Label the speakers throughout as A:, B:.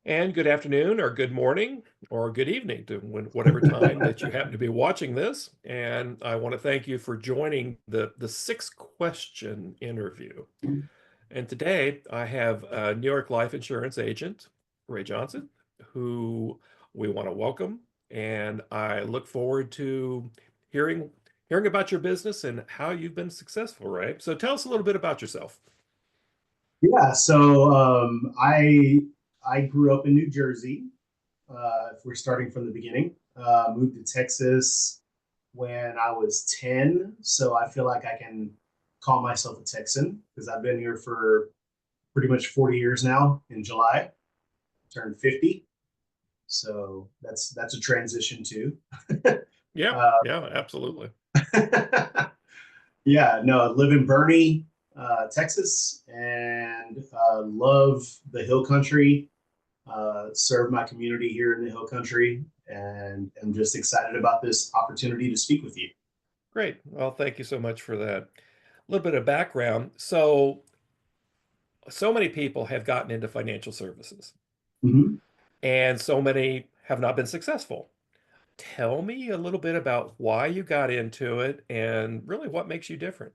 A: And good afternoon, or good morning, or good evening to whatever time that you happen to be watching this. And I want to thank you for joining the six question interview. And today I have a New York Life Insurance agent, Ray Johnson, who we want to welcome. And I look forward to hearing hearing about your business and how you've been successful, Ray. So tell us a little bit about yourself.
B: Yeah, so I grew up in New Jersey. If we're starting from the beginning, moved to Texas when I was 10. So I feel like I can call myself a Texan because I've been here for pretty much 40 years now. In July, turned 50. So that's a transition too.
A: Yeah,
B: uh,
A: yeah, absolutely.
B: yeah, no, I live in Bernie, Texas, and love the Hill Country. Serve my community here in the Hill Country, and I'm just excited about this opportunity to speak with you.
A: Great. Well, thank you so much for that. A little bit of background. So many people have gotten into financial services,
B: Mhm.
A: and so many have not been successful. Tell me a little bit about why you got into it and really what makes you different.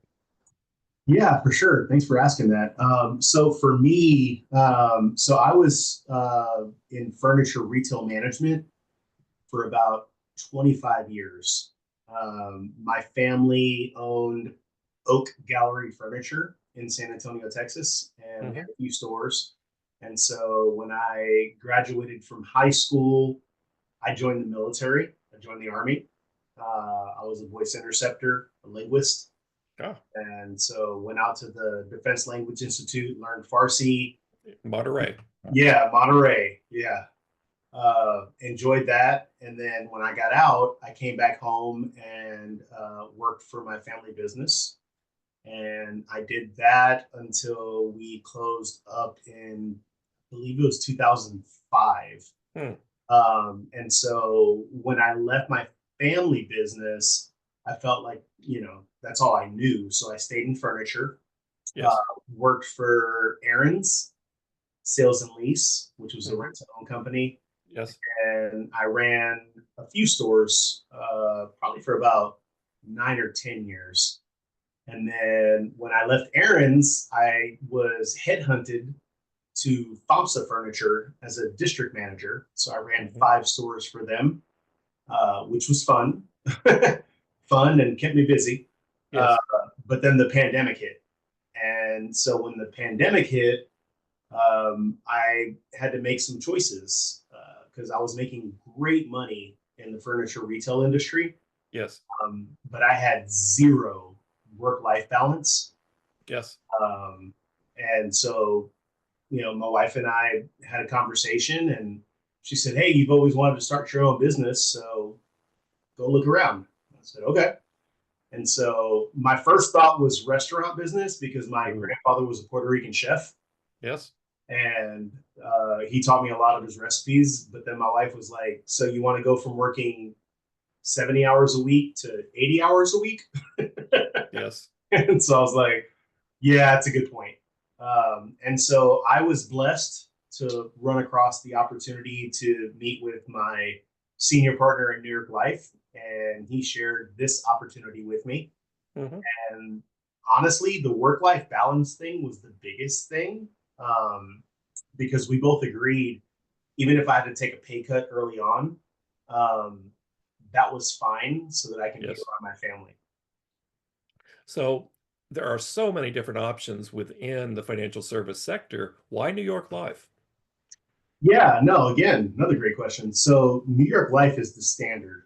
B: Yeah, for sure. Thanks for asking that. So for me, so I was in furniture retail management for about 25 years. My family owned Oak Gallery Furniture in San Antonio, Texas, and we had
A: Hmm.
B: a few stores. And so when I graduated from high school, I joined the military. I joined the Army. I was a voice interceptor, a linguist.
A: Oh,
B: And so went out to the Defense Language Institute, learned Farsi.
A: Monterey.
B: Yeah, Monterey. Yeah. Enjoyed that. And then when I got out, I came back home and worked for my family business. And I did that until we closed up in, I believe it was 2005.
A: Hmm.
B: And so when I left my family business, I felt like, that's all I knew. So I stayed in furniture, uh,
A: Yes.
B: worked for Aaron's Sales and Lease, which was a
A: Hmm.
B: rent to own company.
A: Yes.
B: And I ran a few stores, probably for about 9 or 10 years. And then when I left Aaron's, I was headhunted to FAMSA Furniture as a district manager. So I ran
A: Hmm.
B: 5 stores for them, which was fun, fun and kept me busy. Uh,
A: Yes.
B: but then the pandemic hit. And so when the pandemic hit, I had to make some choices because I was making great money in the furniture retail industry,
A: Yes.
B: but I had zero work life balance.
A: Yes.
B: Um, and so, my wife and I had a conversation, and she said, "Hey, you've always wanted to start your own business, so go look around." I said, "Okay." And so my first thought was restaurant business because my
A: Ooh.
B: grandfather was a Puerto Rican chef,
A: Yes.
B: and he taught me a lot of his recipes. But then my wife was like, "So you want to go from working 70 hours a week to 80 hours a week?"
A: Yes.
B: And so I was like, "Yeah, that's a good point." And so I was blessed to run across the opportunity to meet with my senior partner in New York Life, and he shared this opportunity with me.
A: Hmm.
B: And honestly, the work life balance thing was the biggest thing, um, because we both agreed, even if I had to take a pay cut early on, um, that was fine so that I can be
A: Yes.
B: around my family.
A: So there are so many different options within the financial service sector. Why New York Life?
B: Yeah, no, again, another great question. So, New York Life is the standard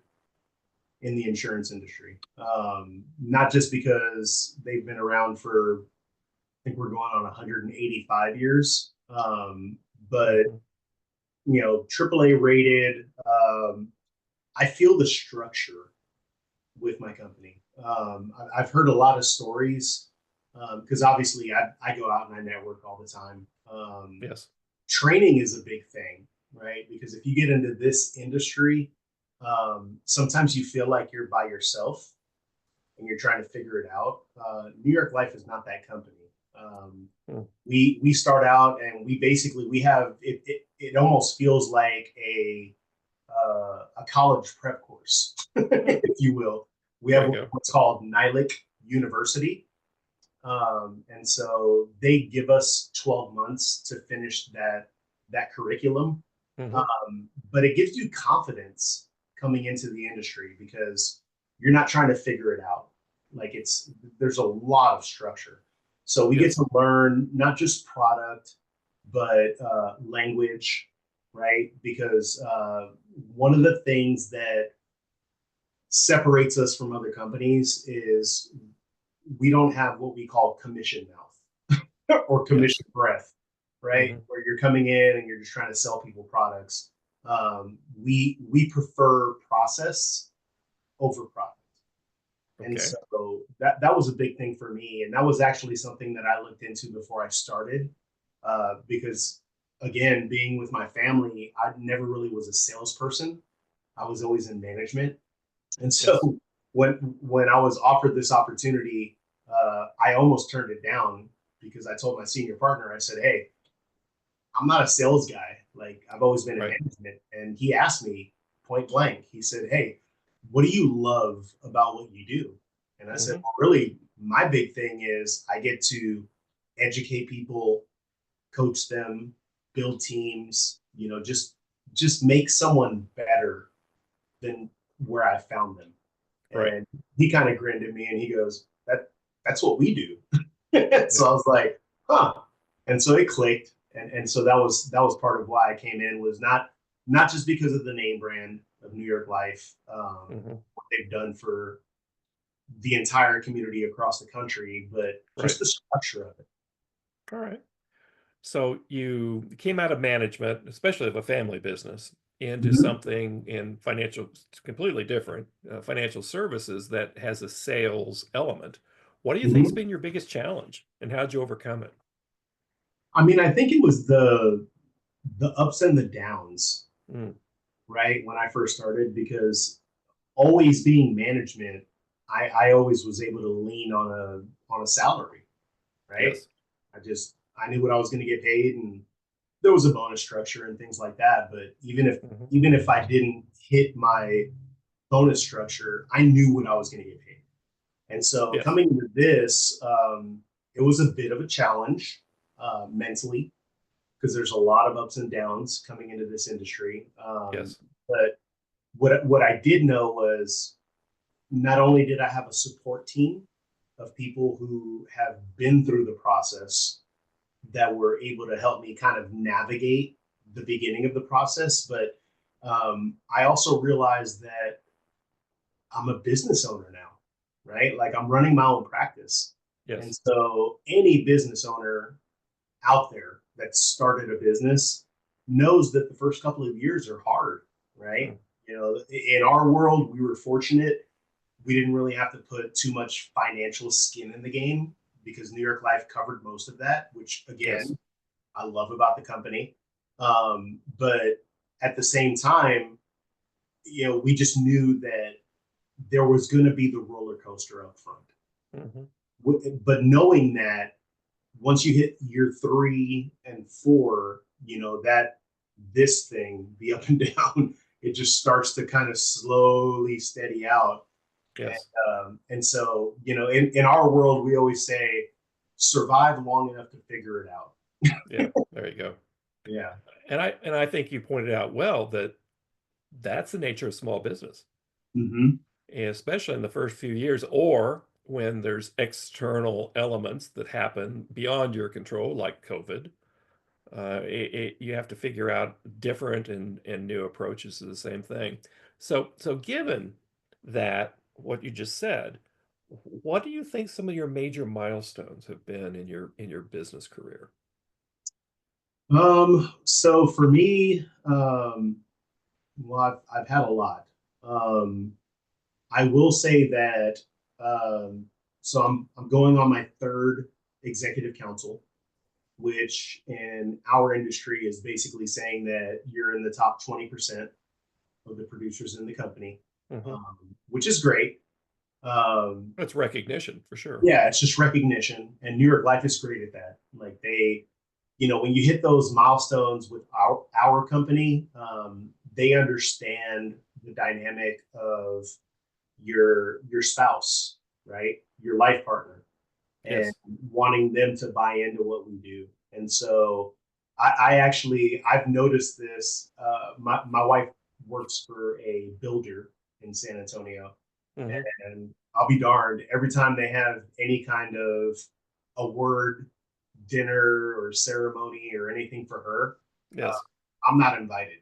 B: in the insurance industry, not just because they've been around for, I think we're going on 185 years, but
A: Hmm.
B: AAA rated. I feel the structure with my company. I've heard a lot of stories because obviously I go out and I network all the time.
A: Yes.
B: Training is a big thing, right? Because if you get into this industry, sometimes you feel like you're by yourself and you're trying to figure it out. New York Life is not that company. Um,
A: Hmm.
B: we start out and we basically we have it almost feels like a college prep course,
A: Hmm,
B: if you will. We
A: there
B: have
A: you go.
B: what's called NILIC University. And so they give us 12 months to finish that curriculum.
A: Hmm.
B: But it gives you confidence coming into the industry because you're not trying to figure it out. Like there's a lot of structure. So we get
A: Yes.
B: to learn not just product, but language, right? Because one of the things that separates us from other companies is we don't have what we call commission mouth or
A: Yes.
B: commission breath, right?
A: Hmm.
B: Where you're coming in and you're just trying to sell people products. We prefer process over product. And
A: Okay.
B: so that was a big thing for me, and that was actually something that I looked into before I started, because again, being with my family, I never really was a salesperson. I was always in management, and so
A: Yes.
B: when I was offered this opportunity, I almost turned it down because I told my senior partner, I said, "Hey, I'm not a sales guy. Like I've always been in
A: Right.
B: management." And he asked me point blank. He said, "Hey, what do you love about what you do?" And I said,
A: Hmm.
B: "Well, really, my big thing is I get to educate people, coach them, build teams. Just make someone better than where I found them."
A: Right.
B: And he kind of grinned at me and he goes, That's what we do."
A: Yeah.
B: So I was like, huh. And so it clicked. And so that was part of why I came in, was not just because of the name brand of New York Life,
A: Hmm.
B: what they've done for the entire community across the country, but
A: Right.
B: just the structure of it.
A: All right. So you came out of management, especially of a family business, into
B: Mhm.
A: something in financial, completely different, financial services that has a sales element. What do you think's
B: Mhm.
A: been your biggest challenge, and how'd you overcome it?
B: I mean, I think it was the ups and the downs,
A: Mm,
B: right? When I first started, because always being management, I always was able to lean on a salary, right?
A: yes.
B: I knew what I was going to get paid, and there was a bonus structure and things like that. But even if
A: Hmm.
B: even if I didn't hit my bonus structure, I knew what I was going to get paid. And so
A: Yes.
B: coming into this, it was a bit of a challenge mentally, because there's a lot of ups and downs coming into this industry.
A: Yes.
B: But what I did know was, not only did I have a support team of people who have been through the process that were able to help me kind of navigate the beginning of the process, but I also realized that I'm a business owner now, right? Like I'm running my own practice. And
A: Yes.
B: so any business owner out there that started a business knows that the first couple of years are hard, right?
A: Mm,
B: In our world, we were fortunate. We didn't really have to put too much financial skin in the game because New York Life covered most of that, which
A: yes.
B: again, I love about the company. But at the same time, we just knew that there was going to be the roller coaster up front.
A: Hmm.
B: But knowing that once you hit year 3 and 4, that this thing, the up and down, it just starts to kind of slowly steady out.
A: Yes.
B: And so, in our world, we always say, survive long enough to figure it out.
A: Yeah. There you go.
B: Yeah.
A: And I think you pointed out well that that's the nature of small business,
B: Hmm.
A: especially in the first few years, or when there's external elements that happen beyond your control, like COVID. You have to figure out different and new approaches to the same thing. So given that what you just said, what do you think some of your major milestones have been in your business career?
B: So for me, well, I've had a lot. Um, I will say that, um, so I'm going on my third executive council, which in our industry is basically saying that you're in the top 20% of the producers in the company,
A: Hmm.
B: which is great. Um,
A: That's recognition for sure.
B: yeah, it's just recognition, and New York Life is great at that. Like when you hit those milestones with our company, they understand the dynamic of your spouse, right? Your life partner, and
A: Yes.
B: wanting them to buy into what we do. And so I actually I've noticed this. My wife works for a builder in San Antonio,
A: Hmm.
B: and I'll be darned, every time they have any kind of award dinner or ceremony or anything for her,
A: Yes.
B: I'm not invited.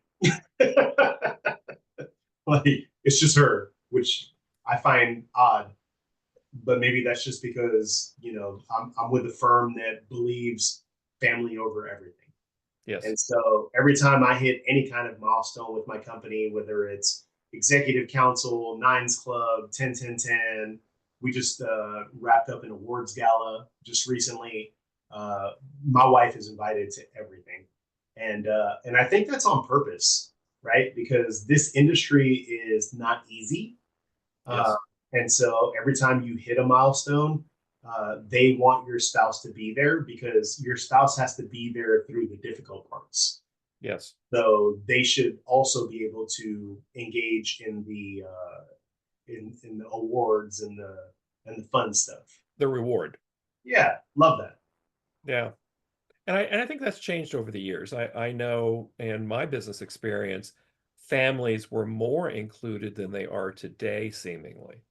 B: Like, it's just her, which I find odd, but maybe that's just because I'm with a firm that believes family over everything.
A: Yes.
B: And so every time I hit any kind of milestone with my company, whether it's executive council, Nines Club, 10 we just wrapped up an awards gala just recently. Uh, my wife is invited to everything, and I think that's on purpose, right? Because this industry is not easy, uh,
A: Yes.
B: and so every time you hit a milestone, they want your spouse to be there because your spouse has to be there through the difficult parts.
A: Yes.
B: So they should also be able to engage in the awards and the fun stuff.
A: The reward.
B: Yeah, love that.
A: Yeah. And I think that's changed over the years. I know in my business experience, families were more included than they are today, seemingly.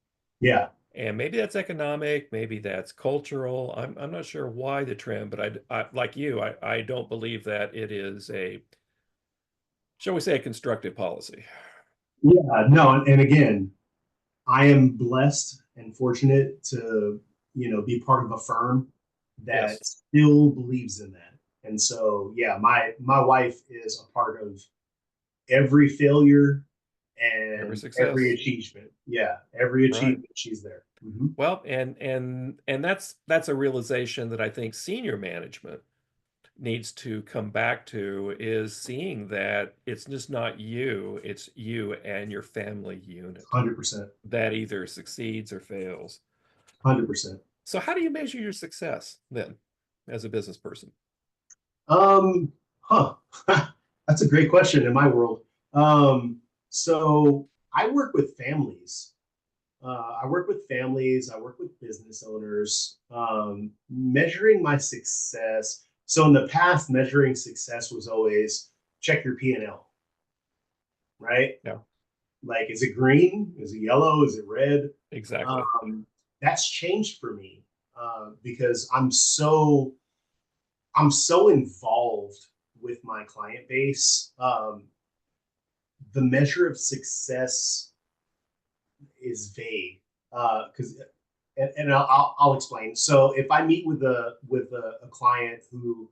B: Yeah,
A: And maybe that's economic, maybe that's cultural. I'm not sure why the trend, but like you, I don't believe that it is a, shall we say, a constructive policy.
B: yeah, no, and again, I am blessed and fortunate to be part of a firm
A: Yes.
B: that still believes in that. And so yeah, my wife is a part of every failure
A: Every
B: and every
A: success.
B: achievement. Yeah, every
A: Right.
B: achievement she's there. Mm-hmm.
A: Well, and that's a realization that I think senior management needs to come back to, is seeing that it's just not you, it's you and your family unit
B: 100%.
A: that either succeeds or fails.
B: 100%.
A: So how do you measure your success then as a business person?
B: Um, huh. That's a great question in my world. So I work with families. I work with families. I work with business owners. Measuring my success. So in the past, measuring success was always check your P&L, right?
A: Yeah,
B: Like, is it green? Is it yellow? Is it red?
A: exactly.
B: That's changed for me because I'm so involved with my client base. The measure of success is vague because and I'll explain. So if I meet with a client who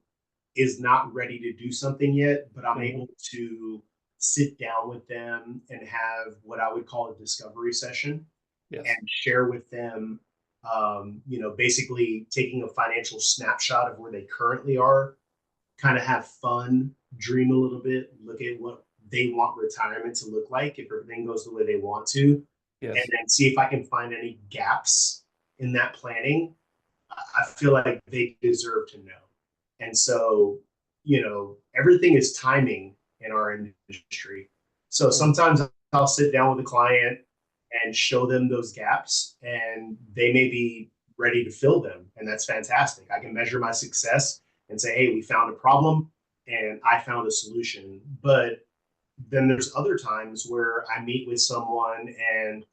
B: is not ready to do something yet, but I'm
A: Hmm.
B: able to sit down with them and have what I would call a discovery session and
A: Yes.
B: share with them, basically taking a financial snapshot of where they currently are, kind of have fun, dream a little bit, look at what they want retirement to look like if everything goes the way they want to, and
A: Yes.
B: then see if I can find any gaps in that planning. I feel like they deserve to know. And so, everything is timing in our industry. So
A: Hmm.
B: sometimes I'll sit down with a client and show them those gaps, and they may be ready to fill them. And that's fantastic. I can measure my success and say, hey, we found a problem and I found a solution. But then there's other times where I meet with someone and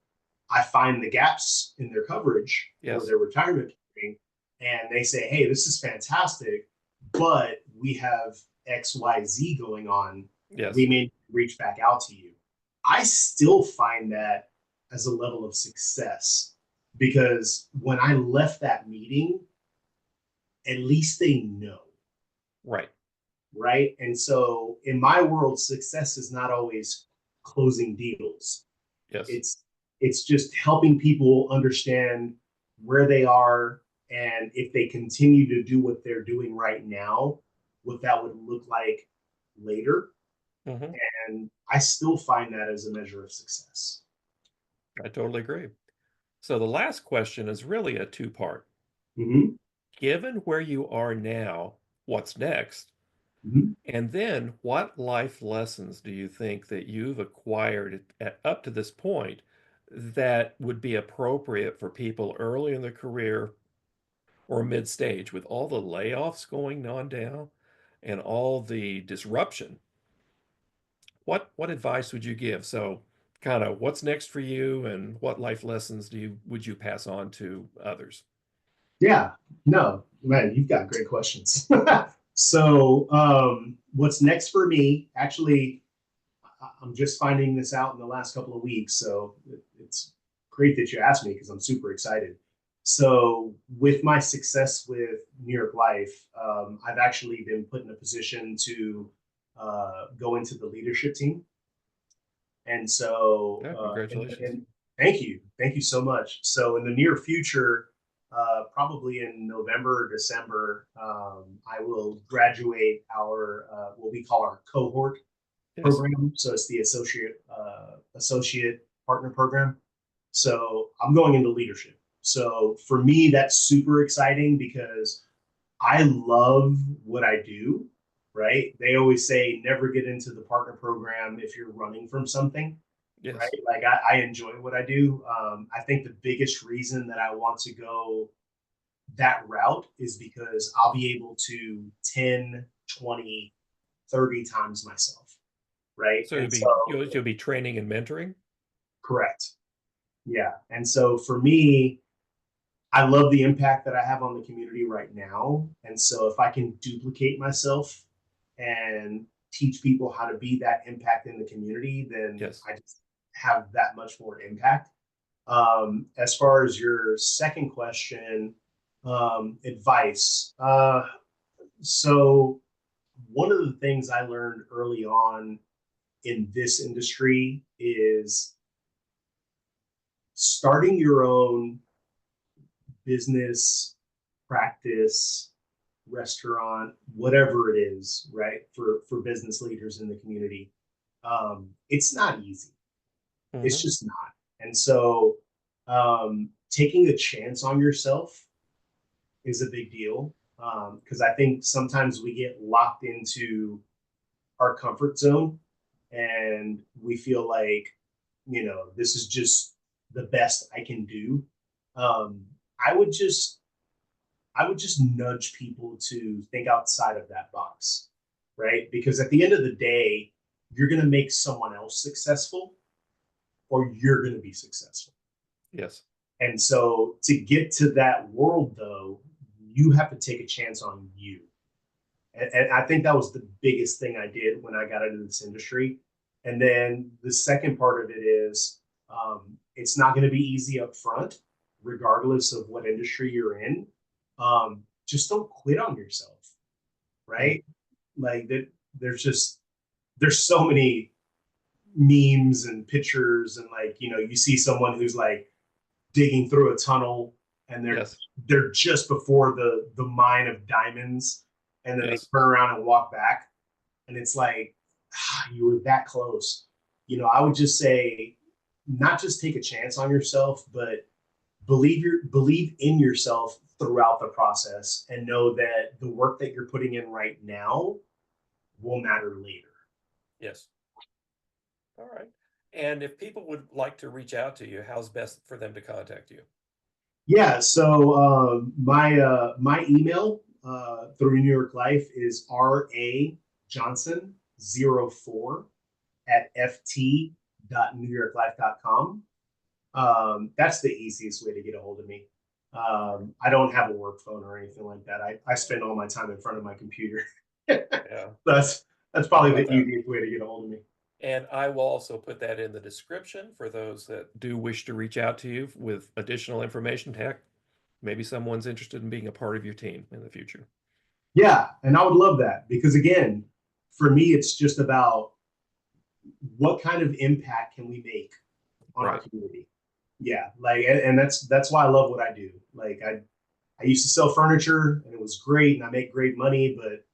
B: I find the gaps in their coverage or
A: Yes.
B: their retirement planning, and they say, "Hey, this is fantastic, but we have XYZ going on. We
A: Yes.
B: may reach back out to you." I still find that as a level of success because when I left that meeting, at least they know,
A: Right.
B: right? And so in my world, success is not always closing deals.
A: Yes.
B: It's just helping people understand where they are, and if they continue to do what they're doing right now, what that would look like later.
A: Hmm.
B: And I still find that as a measure of success.
A: I totally agree. So the last question is really a two-part.
B: Mm-hmm.
A: Given where you are now what's next?
B: Mhm.
A: And then what life lessons do you think that you've acquired up to this point that would be appropriate for people early in their career or mid-stage with all the layoffs going on now and all the disruption? What advice would you give? So kind of what's next for you and what life lessons would you pass on to others?
B: Yeah, no, man, you've got great questions. So, what's next for me? Actually, I'm just finding this out in the last couple of weeks, so it's great that you asked me because I'm super excited. So, with my success with New York Life, I've actually been put in a position to go into the leadership team. And so,
A: Yeah, congratulations.
B: and thank you so much. So, in the near future, probably in November or December, I will graduate our what we call our cohort
A: Yes.
B: program. So it's the associate partner program. So I'm going into leadership. So for me, that's super exciting because I love what I do. Right? They always say never get into the partner program if you're running from something. Right?
A: Yes.
B: Like I enjoy what I do. I think the biggest reason that I want to go that route is because I'll be able to 10, 20, 30 times myself. Right.
A: So
B: And so,
A: you'll be training and mentoring?
B: correct. Yeah. And so for me, I love the impact that I have on the community right now. And so if I can duplicate myself and teach people how to be that impact in the community, then
A: Yes.
B: I just have that much more impact. As far as your second question, advice. So one of the things I learned early on in this industry is starting your own business, practice, restaurant, whatever it is, right? For business leaders in the community, it's not easy. It's
A: Hmm.
B: just not. And so, taking a chance on yourself is a big deal because I think sometimes we get locked into our comfort zone and we feel like, this is just the best I can do. Um, I would just I would just nudge people to think outside of that box, right? Because at the end of the day, you're going to make someone else successful or you're going to be successful.
A: Yes.
B: And so to get to that world, though, you have to take a chance on you. And I think that was the biggest thing I did when I got into this industry. And then the second part of it is it's not going to be easy up front, regardless of what industry you're in. Just don't quit on yourself,
A: Mm.
B: right? Like that, there's so many memes and pictures, and like you see someone who's like digging through a tunnel, and they're
A: Yes.
B: they're just before the mine of diamonds, and then they
A: Yes.
B: turn around and walk back, and it's like you were that close. I would just say not just take a chance on yourself, but believe in yourself throughout the process and know that the work that you're putting in right now will matter later.
A: Yes. All right. And if people would like to reach out to you, how's best for them to contact you?
B: Yeah, so my email through New York Life is rajohnson04 at ft.newyorklife.com. That's the easiest way to get a hold of me. I don't have a work phone or anything like that. I spend all my time in front of my computer.
A: Yeah.
B: That's
A: How
B: probably
A: about
B: the
A: that?
B: easiest way to get a hold of me.
A: And I will also put that in the description for those that do wish to reach out to you with additional information. Heck, maybe someone's interested in being a part of your team in the future.
B: Yeah, and I would love that because again, for me, it's just about what kind of impact can we make on our
A: Right.
B: community. Yeah, like and that's why I love what I do. Like I used to sell furniture and it was great and I make great money, but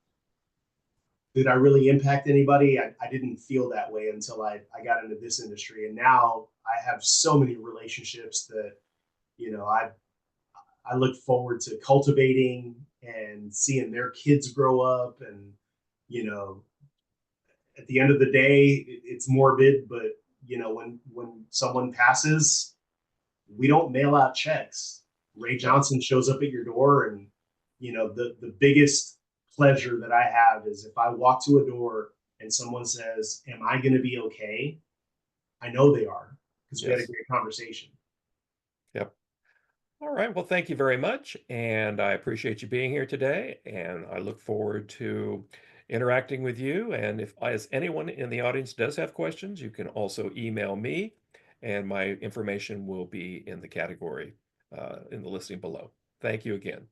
B: did I really impact anybody? I didn't feel that way until I got into this industry. And now I have so many relationships that, you know, I look forward to cultivating and seeing their kids grow up. And, you know, at the end of the day, it's morbid, but when someone passes, we don't mail out checks. Ray Johnson shows up at your door, and the biggest pleasure that I have is if I walk to a door and someone says, "Am I going to be okay?" I know they are, because we had a
A: Yes.
B: great conversation.
A: Yep. All right. Well, thank you very much. And I appreciate you being here today. And I look forward to interacting with you. And if as anyone in the audience does have questions, you can also email me, and my information will be in the category in the listing below. Thank you again.